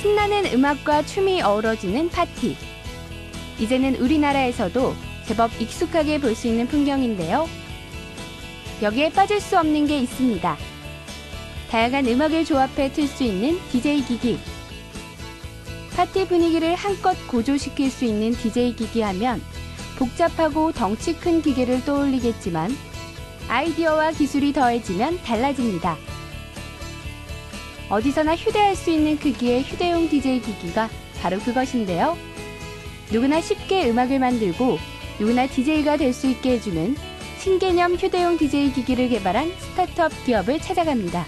신나는 음악과 춤이 어우러지는 파티. 이제는 우리나라에서도 제법 익숙하게 볼 수 있는 풍경인데요. 여기에 빠질 수 없는 게 있습니다. 다양한 음악을 조합해 틀 수 있는 DJ 기기. 파티 분위기를 한껏 고조시킬 수 있는 DJ 기기 하면 복잡하고 덩치 큰 기계를 떠올리겠지만 아이디어와 기술이 더해지면 달라집니다. 어디서나 휴대할 수 있는 크기의 휴대용 DJ 기기가 바로 그것인데요. 누구나 쉽게 음악을 만들고 누구나 DJ가 될 수 있게 해주는 신개념 휴대용 DJ 기기를 개발한 스타트업 기업을 찾아갑니다.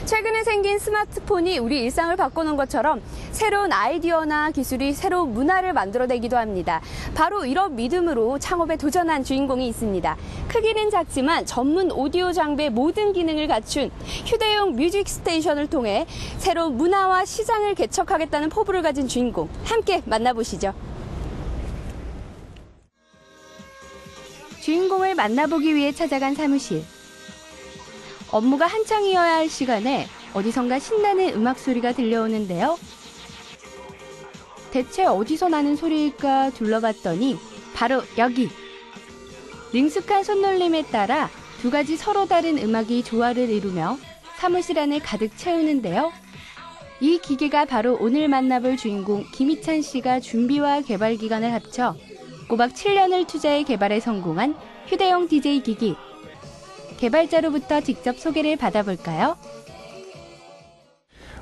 최근에 생긴 스마트폰이 우리 일상을 바꾸는 것처럼 새로운 아이디어나 기술이 새로운 문화를 만들어내기도 합니다. 바로 이런 믿음으로 창업에 도전한 주인공이 있습니다. 크기는 작지만 전문 오디오 장비의 모든 기능을 갖춘 휴대용 뮤직 스테이션을 통해 새로운 문화와 시장을 개척하겠다는 포부를 가진 주인공, 함께 만나보시죠. 주인공을 만나보기 위해 찾아간 사무실. 업무가 한창이어야 할 시간에 어디선가 신나는 음악 소리가 들려오는데요. 대체 어디서 나는 소리일까 둘러봤더니 바로 여기. 능숙한 손놀림에 따라 두 가지 서로 다른 음악이 조화를 이루며 사무실 안을 가득 채우는데요. 이 기계가 바로 오늘 만나볼 주인공 김희찬 씨가 준비와 개발 기간을 합쳐 꼬박 7년을 투자해 개발에 성공한 휴대용 DJ 기기. 개발자로부터 직접 소개를 받아볼까요?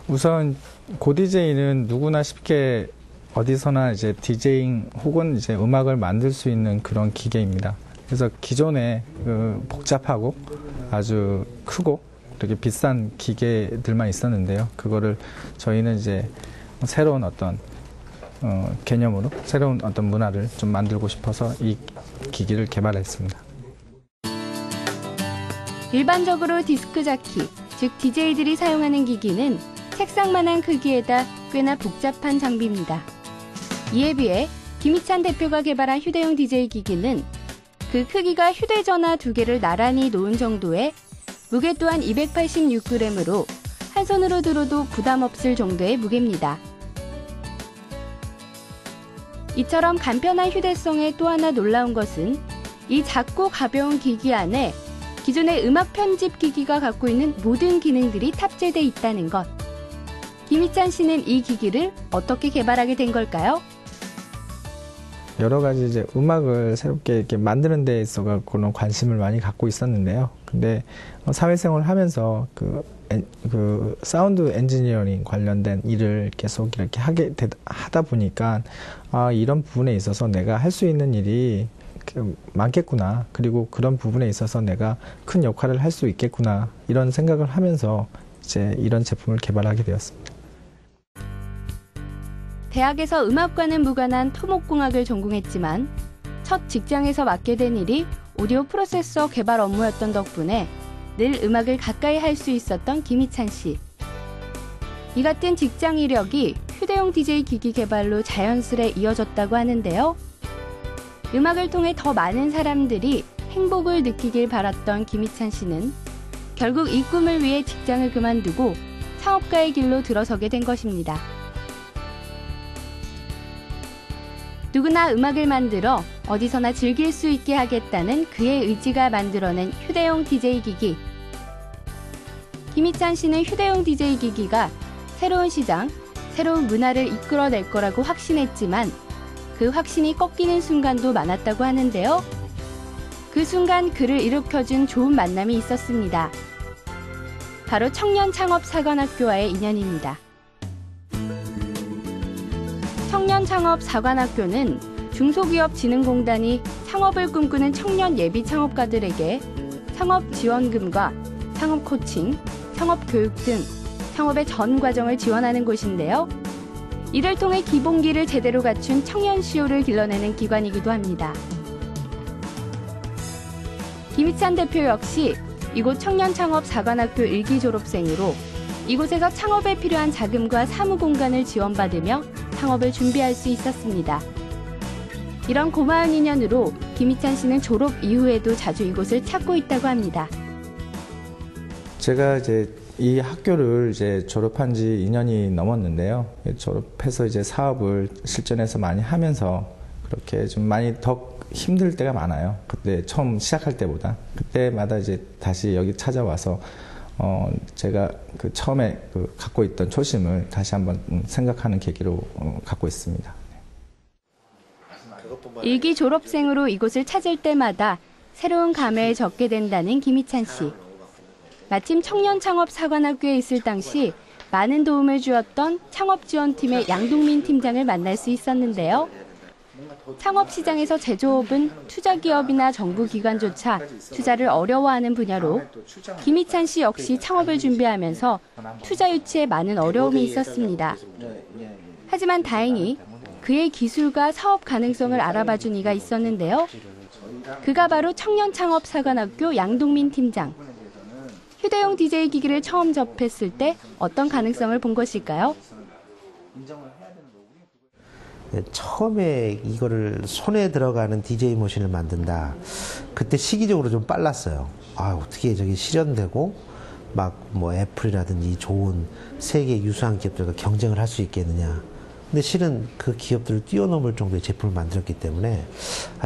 우선 고디제이는 누구나 쉽게 어디서나 이제 디제잉 혹은 이제 음악을 만들 수 있는 그런 기계입니다. 그래서 기존에 복잡하고 아주 크고 이렇게 비싼 기계들만 있었는데요. 그거를 저희는 이제 새로운 어떤 개념으로 새로운 어떤 문화를 좀 만들고 싶어서 이 기기를 개발했습니다. 일반적으로 디스크 자키, 즉 DJ들이 사용하는 기기는 책상만한 크기에다 꽤나 복잡한 장비입니다. 이에 비해 김희찬 대표가 개발한 휴대용 DJ 기기는 그 크기가 휴대전화 2개를 나란히 놓은 정도의 무게 또한 286g으로 한 손으로 들어도 부담 없을 정도의 무게입니다. 이처럼 간편한 휴대성에 또 하나 놀라운 것은 이 작고 가벼운 기기 안에 기존의 음악 편집 기기가 갖고 있는 모든 기능들이 탑재돼 있다는 것. 김희찬 씨는 이 기기를 어떻게 개발하게 된 걸까요? 여러 가지 이제 음악을 새롭게 이렇게 만드는 데 있어서 그런 관심을 많이 갖고 있었는데요. 근데 사회생활을 하면서 그 사운드 엔지니어링 관련된 일을 계속 이렇게 하다 보니까 이런 부분에 있어서 내가 할 수 있는 일이 많겠구나. 그리고 그런 부분에 있어서 내가 큰 역할을 할 수 있겠구나. 이런 생각을 하면서 이제 이런 제품을 개발하게 되었습니다. 대학에서 음악과는 무관한 토목공학을 전공했지만 첫 직장에서 맡게 된 일이 오디오 프로세서 개발 업무였던 덕분에 늘 음악을 가까이 할 수 있었던 김희찬 씨. 이 같은 직장 이력이 휴대용 DJ 기기 개발로 자연스레 이어졌다고 하는데요. 음악을 통해 더 많은 사람들이 행복을 느끼길 바랐던 김희찬 씨는 결국 이 꿈을 위해 직장을 그만두고 창업가의 길로 들어서게 된 것입니다. 누구나 음악을 만들어 어디서나 즐길 수 있게 하겠다는 그의 의지가 만들어낸 휴대용 DJ 기기. 김희찬 씨는 휴대용 DJ 기기가 새로운 시장, 새로운 문화를 이끌어낼 거라고 확신했지만 그 확신이 꺾이는 순간도 많았다고 하는데요. 그 순간 그를 일으켜준 좋은 만남이 있었습니다. 바로 청년창업사관학교와의 인연입니다. 청년창업사관학교는 중소기업진흥공단이 창업을 꿈꾸는 청년 예비 창업가들에게 창업 지원금과 창업 코칭, 창업 교육 등 창업의 전 과정을 지원하는 곳인데요. 이를 통해 기본기를 제대로 갖춘 청년 CEO를 길러내는 기관이기도 합니다. 김희찬 대표 역시 이곳 청년창업사관학교 1기 졸업생으로 이곳에서 창업에 필요한 자금과 사무 공간을 지원받으며 창업을 준비할 수 있었습니다. 이런 고마운 인연으로 김희찬 씨는 졸업 이후에도 자주 이곳을 찾고 있다고 합니다. 제가 이제 이 학교를 이제 졸업한 지 2년이 넘었는데요. 졸업해서 이제 사업을 실전에서 많이 하면서 그렇게 좀 많이 더 힘들 때가 많아요. 그때 처음 시작할 때보다. 그때마다 이제 다시 여기 찾아와서 제가 그 처음에 갖고 있던 초심을 다시 한번 생각하는 계기로 갖고 있습니다. 일기 졸업생으로 이곳을 찾을 때마다 새로운 감회에 적게 된다는 김희찬 씨. 마침 청년창업사관학교에 있을 당시 많은 도움을 주었던 창업지원팀의 양동민 팀장을 만날 수 있었는데요. 창업시장에서 제조업은 투자기업이나 정부기관조차 투자를 어려워하는 분야로 김희찬 씨 역시 창업을 준비하면서 투자 유치에 많은 어려움이 있었습니다. 하지만 다행히 그의 기술과 사업 가능성을 알아봐준 이가 있었는데요. 그가 바로 청년창업사관학교 양동민 팀장. 휴대용 DJ 기기를 처음 접했을 때 어떤 가능성을 본 것일까요? 처음에 이거를 손에 들어가는 DJ 머신을 만든다. 그때 시기적으로 좀 빨랐어요. 어떻게 저게 실현되고 막 뭐 애플이라든지 좋은 세계 유수한 기업들과 경쟁을 할 수 있겠느냐. 근데 실은 그 기업들을 뛰어넘을 정도의 제품을 만들었기 때문에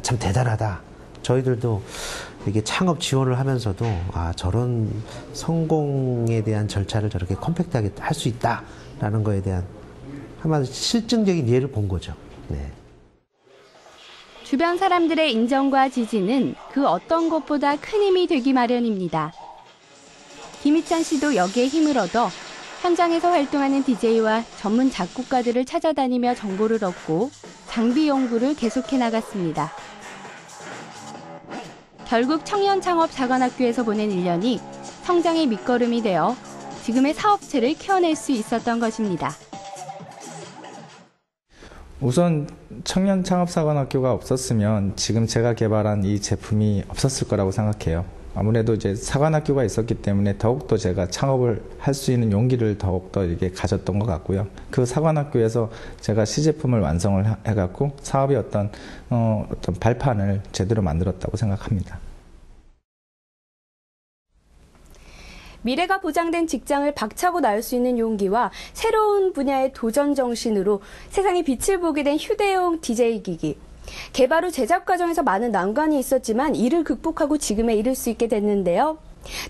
참 대단하다. 저희들도 이게 창업 지원을 하면서도 저런 성공에 대한 절차를 저렇게 컴팩트하게 할 수 있다라는 거에 대한 한마디로 실증적인 예를 본 거죠. 네. 주변 사람들의 인정과 지지는 그 어떤 것보다 큰 힘이 되기 마련입니다. 김희찬 씨도 여기에 힘을 얻어 현장에서 활동하는 DJ와 전문 작곡가들을 찾아다니며 정보를 얻고 장비 연구를 계속해 나갔습니다. 결국 청년창업사관학교에서 보낸 1년이 성장의 밑거름이 되어 지금의 사업체를 키워낼 수 있었던 것입니다. 우선 청년창업사관학교가 없었으면 지금 제가 개발한 이 제품이 없었을 거라고 생각해요. 아무래도 이제 사관학교가 있었기 때문에 더욱더 제가 창업을 할 수 있는 용기를 더욱더 이렇게 가졌던 것 같고요. 그 사관학교에서 제가 시제품을 완성을 해갖고 사업의 어떤 발판을 제대로 만들었다고 생각합니다. 미래가 보장된 직장을 박차고 나올 수 있는 용기와 새로운 분야의 도전 정신으로 세상에 빛을 보게 된 휴대용 DJ 기기. 개발 후 제작 과정에서 많은 난관이 있었지만 이를 극복하고 지금에 이를 수 있게 됐는데요.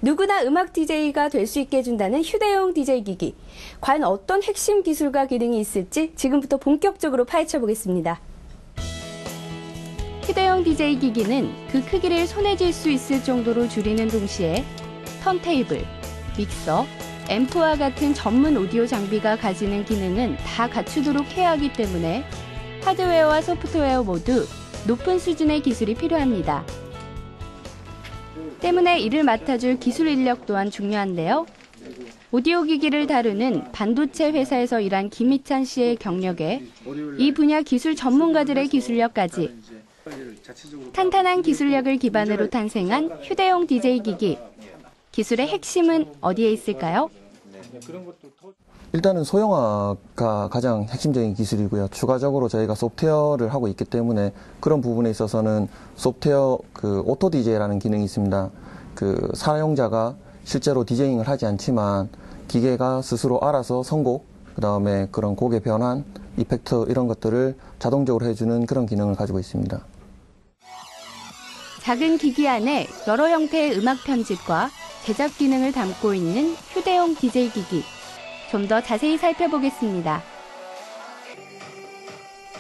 누구나 음악 DJ가 될 수 있게 해준다는 휴대용 DJ 기기. 과연 어떤 핵심 기술과 기능이 있을지 지금부터 본격적으로 파헤쳐 보겠습니다. 휴대용 DJ 기기는 그 크기를 손에 쥘 수 있을 정도로 줄이는 동시에 턴테이블, 믹서, 앰프와 같은 전문 오디오 장비가 가지는 기능은 다 갖추도록 해야 하기 때문에 하드웨어와 소프트웨어 모두 높은 수준의 기술이 필요합니다. 때문에 이를 맡아줄 기술 인력 또한 중요한데요. 오디오 기기를 다루는 반도체 회사에서 일한 김희찬 씨의 경력에 이 분야 기술 전문가들의 기술력까지 탄탄한 기술력을 기반으로 탄생한 휴대용 DJ 기기. 기술의 핵심은 어디에 있을까요? 일단은 소형화가 가장 핵심적인 기술이고요. 추가적으로 저희가 소프트웨어를 하고 있기 때문에 그런 부분에 있어서는 소프트웨어 오토 DJ라는 기능이 있습니다. 사용자가 실제로 디제잉을 하지 않지만 기계가 스스로 알아서 선곡, 그다음에 그런 곡의 변환, 이펙트 이런 것들을 자동적으로 해주는 그런 기능을 가지고 있습니다. 작은 기기 안에 여러 형태의 음악 편집과 제작 기능을 담고 있는 휴대용 DJ 기기. 좀 더 자세히 살펴보겠습니다.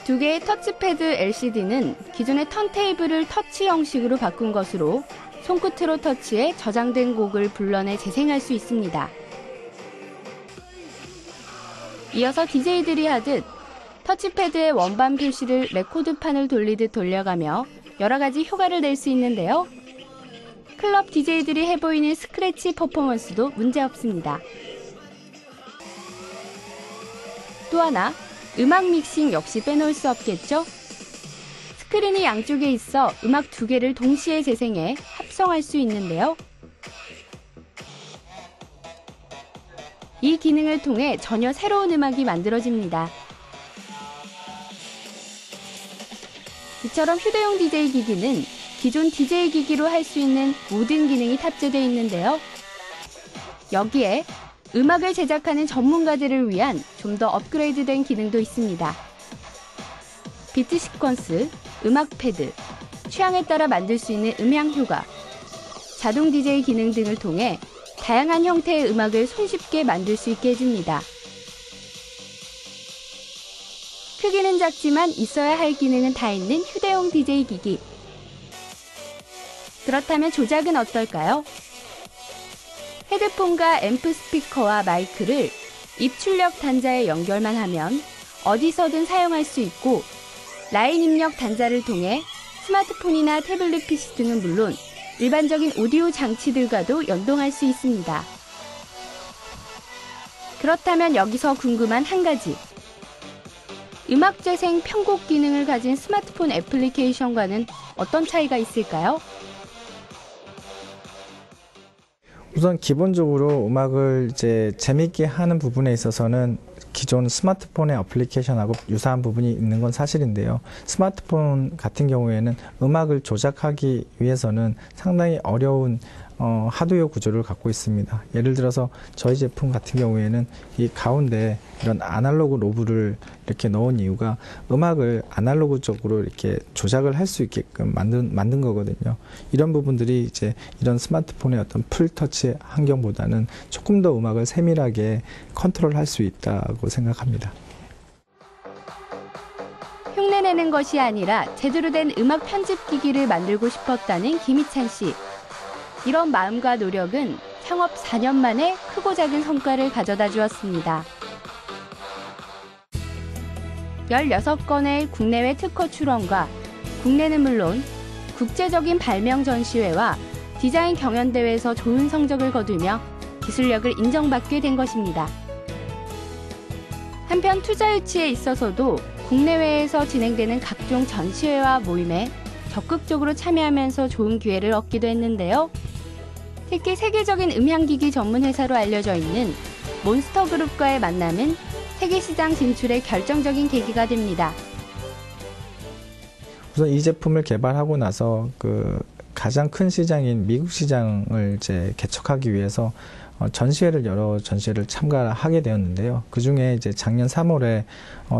두 개의 터치패드 LCD는 기존의 턴테이블을 터치 형식으로 바꾼 것으로 손끝으로 터치해 저장된 곡을 불러내 재생할 수 있습니다. 이어서 DJ들이 하듯 터치패드의 원반 표시를 레코드판을 돌리듯 돌려가며 여러 가지 효과를 낼 수 있는데요. 클럽 DJ들이 해보이는 스크래치 퍼포먼스도 문제없습니다. 또 하나, 음악 믹싱 역시 빼놓을 수 없겠죠? 스크린이 양쪽에 있어 음악 두 개를 동시에 재생해 합성할 수 있는데요. 이 기능을 통해 전혀 새로운 음악이 만들어집니다. 이처럼 휴대용 DJ 기기는 기존 DJ 기기로 할 수 있는 모든 기능이 탑재되어 있는데요. 여기에 음악을 제작하는 전문가들을 위한 좀 더 업그레이드된 기능도 있습니다. 비트 시퀀스, 음악 패드, 취향에 따라 만들 수 있는 음향 효과, 자동 DJ 기능 등을 통해 다양한 형태의 음악을 손쉽게 만들 수 있게 해줍니다. 크기는 작지만 있어야 할 기능은 다 있는 휴대용 DJ 기기. 그렇다면 조작은 어떨까요? 헤드폰과 앰프 스피커와 마이크를 입출력 단자에 연결만 하면 어디서든 사용할 수 있고, 라인 입력 단자를 통해 스마트폰이나 태블릿 PC 등은 물론 일반적인 오디오 장치들과도 연동할 수 있습니다. 그렇다면 여기서 궁금한 한 가지. 음악 재생 편곡 기능을 가진 스마트폰 애플리케이션과는 어떤 차이가 있을까요? 우선 기본적으로 음악을 이제 재미있게 하는 부분에 있어서는 기존 스마트폰의 어플리케이션하고 유사한 부분이 있는 건 사실인데요. 스마트폰 같은 경우에는 음악을 조작하기 위해서는 상당히 어려운 하드웨어 구조를 갖고 있습니다. 예를 들어서 저희 제품 같은 경우에는 이 가운데 이런 아날로그 로브를 이렇게 넣은 이유가 음악을 아날로그적으로 이렇게 조작을 할 수 있게끔 만든 거거든요. 이런 부분들이 이제 이런 스마트폰의 어떤 풀터치 환경보다는 조금 더 음악을 세밀하게 컨트롤할 수 있다고 생각합니다. 흉내내는 것이 아니라 제대로 된 음악 편집 기기를 만들고 싶었다는 김희찬 씨. 이런 마음과 노력은 창업 4년 만에 크고 작은 성과를 가져다 주었습니다. 16건의 국내외 특허 출원과 국내는 물론 국제적인 발명 전시회와 디자인 경연대회에서 좋은 성적을 거두며 기술력을 인정받게 된 것입니다. 한편 투자 유치에 있어서도 국내외에서 진행되는 각종 전시회와 모임에 적극적으로 참여하면서 좋은 기회를 얻기도 했는데요. 특히 세계적인 음향기기 전문 회사로 알려져 있는 몬스터 그룹과의 만남은 세계 시장 진출의 결정적인 계기가 됩니다. 우선 이 제품을 개발하고 나서 가장 큰 시장인 미국 시장을 이제 개척하기 위해서 여러 전시회를 참가하게 되었는데요. 그 중에 이제 작년 3월에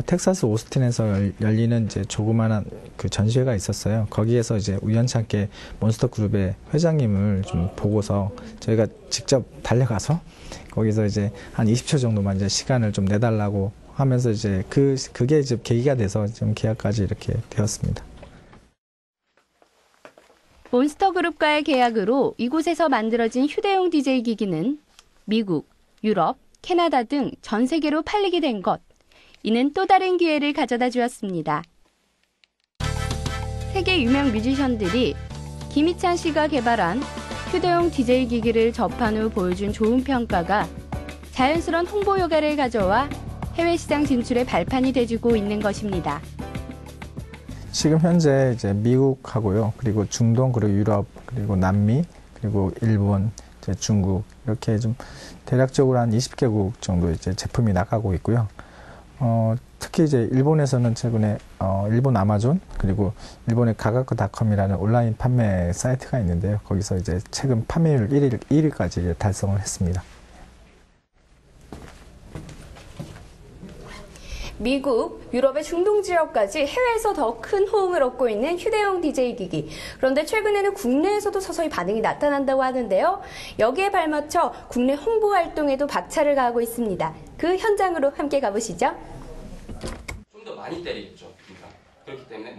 텍사스 오스틴에서 열리는 이제 조그마한 그 전시회가 있었어요. 거기에서 이제 우연찮게 몬스터 그룹의 회장님을 좀 보고서 저희가 직접 달려가서 거기서 이제 한 20초 정도만 이제 시간을 좀 내달라고 하면서 이제 그게 이제 계기가 돼서 좀 계약까지 이렇게 되었습니다. 몬스터 그룹과의 계약으로 이곳에서 만들어진 휴대용 DJ 기기는 미국, 유럽, 캐나다 등 전 세계로 팔리게 된 것. 이는 또 다른 기회를 가져다 주었습니다. 세계 유명 뮤지션들이 김희찬 씨가 개발한 휴대용 DJ 기기를 접한 후 보여준 좋은 평가가 자연스러운 홍보 효과를 가져와 해외 시장 진출의 발판이 돼주고 있는 것입니다. 지금 현재 이제 미국하고요, 그리고 중동, 그리고 유럽, 그리고 남미, 그리고 일본, 이제 중국 이렇게 좀 대략적으로 한 20개국 정도 이제 제품이 나가고 있고요. 특히 이제 일본에서는 최근에 일본 아마존 그리고 일본의 가가쿠닷컴이라는 온라인 판매 사이트가 있는데요. 거기서 이제 최근 판매율 1위까지 이제 달성을 했습니다. 미국, 유럽의 중동 지역까지 해외에서 더 큰 호응을 얻고 있는 휴대용 DJ 기기. 그런데 최근에는 국내에서도 서서히 반응이 나타난다고 하는데요. 여기에 발맞춰 국내 홍보 활동에도 박차를 가하고 있습니다. 그 현장으로 함께 가보시죠. 좀 더 많이 때리겠죠. 그렇기 때문에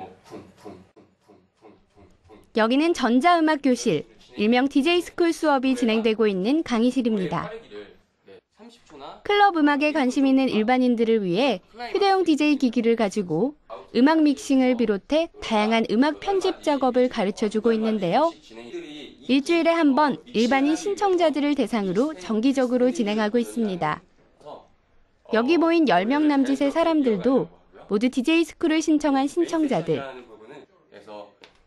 여기는 전자음악 교실, 일명 DJ 스쿨 수업이 진행되고 있는 강의실입니다. 클럽 음악에 관심 있는 일반인들을 위해 휴대용 DJ 기기를 가지고 음악 믹싱을 비롯해 다양한 음악 편집 작업을 가르쳐주고 있는데요. 일주일에 한 번 일반인 신청자들을 대상으로 정기적으로 진행하고 있습니다. 여기 모인 10명 남짓의 사람들도 모두 DJ 스쿨을 신청한 신청자들.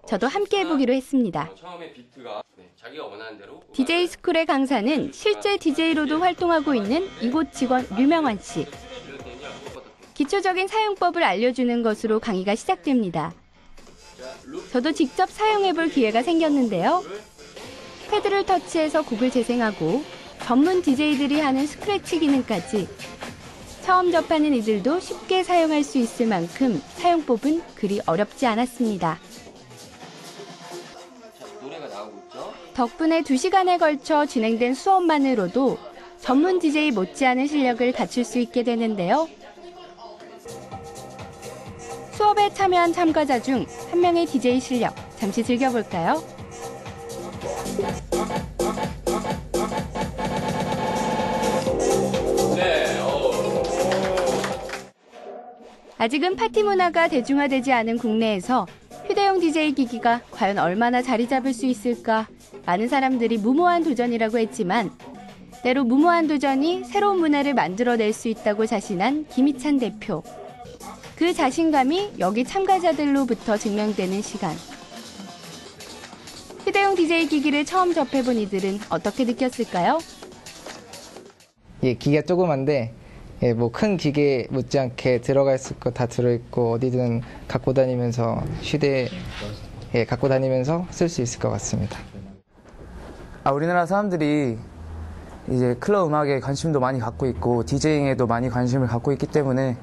저도 함께 해보기로 했습니다. DJ 스쿨의 강사는 실제 DJ로도 활동하고 있는 이곳 직원 류명환 씨. 기초적인 사용법을 알려주는 것으로 강의가 시작됩니다. 저도 직접 사용해볼 기회가 생겼는데요. 패드를 터치해서 곡을 재생하고 전문 DJ들이 하는 스크래치 기능까지 처음 접하는 이들도 쉽게 사용할 수 있을 만큼 사용법은 그리 어렵지 않았습니다. 노래가 나오고 있죠? 덕분에 2시간에 걸쳐 진행된 수업만으로도 전문 DJ 못지않은 실력을 갖출 수 있게 되는데요. 수업에 참여한 참가자 중 한 명의 DJ 실력 잠시 즐겨볼까요? 네, 아직은 파티 문화가 대중화되지 않은 국내에서 휴대용 DJ 기기가 과연 얼마나 자리 잡을 수 있을까 많은 사람들이 무모한 도전이라고 했지만 때로 무모한 도전이 새로운 문화를 만들어낼 수 있다고 자신한 김희찬 대표. 그 자신감이 여기 참가자들로부터 증명되는 시간. 휴대용 DJ 기기를 처음 접해본 이들은 어떻게 느꼈을까요? 예, 기계가 조그만데 뭐 큰 기계 못지않게 들어가 있을 거 다 들어있고 어디든 갖고 다니면서 휴대에 갖고 다니면서 쓸 수 있을 것 같습니다. 우리나라 사람들이 이제 클럽 음악에 관심도 많이 갖고 있고 디제잉에도 많이 관심을 갖고 있기 때문에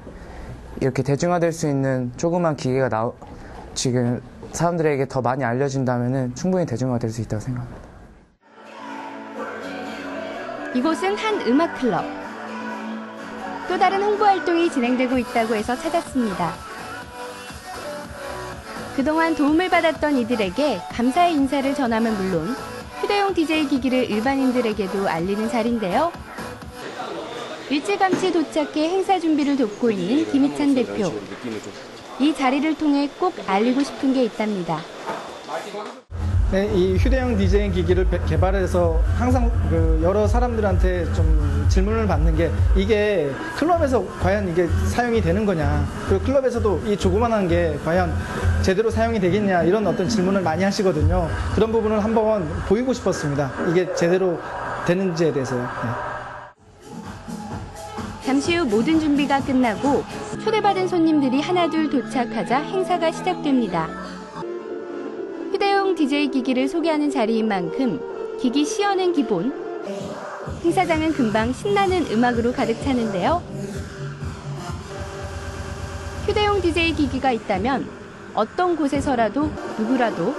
이렇게 대중화될 수 있는 조그만 기계가 지금 사람들에게 더 많이 알려진다면 충분히 대중화될 수 있다고 생각합니다. 이곳은 한 음악 클럽. 또 다른 홍보 활동이 진행되고 있다고 해서 찾았습니다. 그동안 도움을 받았던 이들에게 감사의 인사를 전하면 물론 휴대용 DJ 기기를 일반인들에게도 알리는 자리인데요. 일찌감치 도착해 행사 준비를 돕고 있는 김희찬 대표. 이 자리를 통해 꼭 알리고 싶은 게 있답니다. 네, 이 휴대용 DJ 기기를 개발해서 항상 여러 사람들한테 좀 질문을 받는 게 이게 클럽에서 과연 이게 사용이 되는 거냐, 그리고 클럽에서도 이 조그만한 게 과연 제대로 사용이 되겠냐, 이런 어떤 질문을 많이 하시거든요. 그런 부분을 한번 보이고 싶었습니다. 이게 제대로 되는지에 대해서요. 네. 잠시 후 모든 준비가 끝나고 초대받은 손님들이 하나둘 도착하자 행사가 시작됩니다. 휴대용 DJ 기기를 소개하는 자리인 만큼 기기 시연은 기본. 행사장은 금방 신나는 음악으로 가득 차는데요. 휴대용 DJ 기기가 있다면 어떤 곳에서라도 누구라도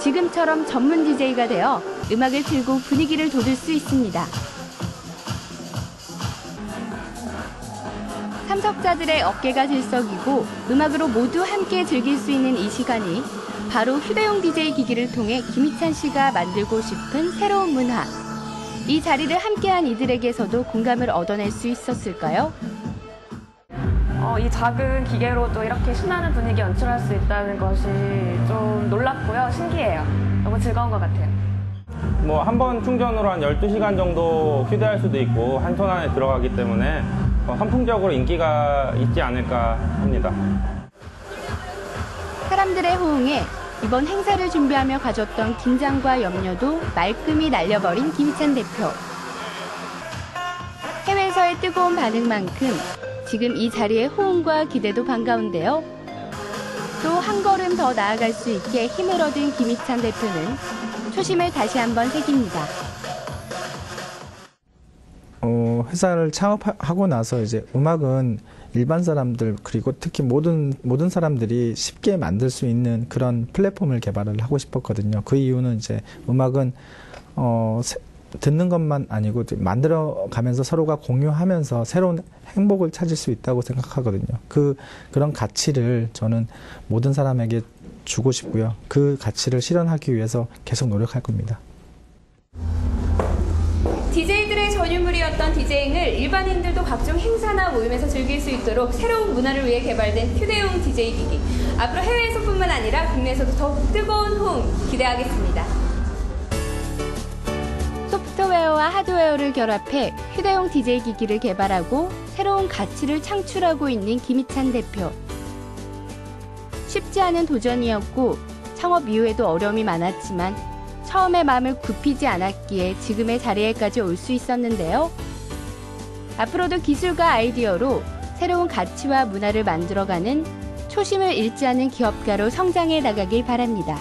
지금처럼 전문 DJ가 되어 음악을 틀고 분위기를 돋울 수 있습니다. 참석자들의 어깨가 들썩이고 음악으로 모두 함께 즐길 수 있는 이 시간이 바로 휴대용 DJ 기기를 통해 김희찬 씨가 만들고 싶은 새로운 문화. 이 자리를 함께한 이들에게서도 공감을 얻어낼 수 있었을까요? 이 작은 기계로도 이렇게 신나는 분위기 연출할 수 있다는 것이 좀 놀랍고요. 신기해요. 너무 즐거운 것 같아요. 뭐 한 번 충전으로 한 12시간 정도 휴대할 수도 있고 한 톤 안에 들어가기 때문에 선풍적으로 인기가 있지 않을까 합니다. 사람들의 호응에 이번 행사를 준비하며 가졌던 긴장과 염려도 말끔히 날려버린 김희찬 대표. 해외에서의 뜨거운 반응만큼 지금 이 자리의 호응과 기대도 반가운데요. 또 한 걸음 더 나아갈 수 있게 힘을 얻은 김희찬 대표는 초심을 다시 한번 새깁니다. 회사를 창업하고 나서 이제 음악은 일반 사람들 그리고 특히 모든 사람들이 쉽게 만들 수 있는 그런 플랫폼을 개발을 하고 싶었거든요. 그 이유는 이제 음악은 듣는 것만 아니고 만들어가면서 서로가 공유하면서 새로운 행복을 찾을 수 있다고 생각하거든요. 그런 가치를 저는 모든 사람에게 주고 싶고요. 그 가치를 실현하기 위해서 계속 노력할 겁니다. DJ들의 전유물이었던 디제잉을 일반인들도 각종 행사나 모임에서 즐길 수 있도록 새로운 문화를 위해 개발된 휴대용 DJ 기기. 앞으로 해외에서뿐만 아니라 국내에서도 더욱 뜨거운 호응 기대하겠습니다. 소프트웨어와 하드웨어를 결합해 휴대용 DJ 기기를 개발하고 새로운 가치를 창출하고 있는 김희찬 대표. 쉽지 않은 도전이었고 창업 이후에도 어려움이 많았지만 처음에 마음을 굽히지 않았기에 지금의 자리에까지 올 수 있었는데요. 앞으로도 기술과 아이디어로 새로운 가치와 문화를 만들어가는 초심을 잃지 않은 기업가로 성장해 나가길 바랍니다.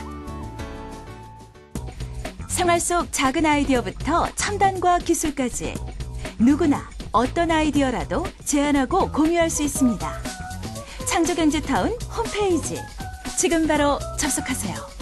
생활 속 작은 아이디어부터 첨단과 기술까지 누구나 어떤 아이디어라도 제안하고 공유할 수 있습니다. 창조경제타운 홈페이지 지금 바로 접속하세요.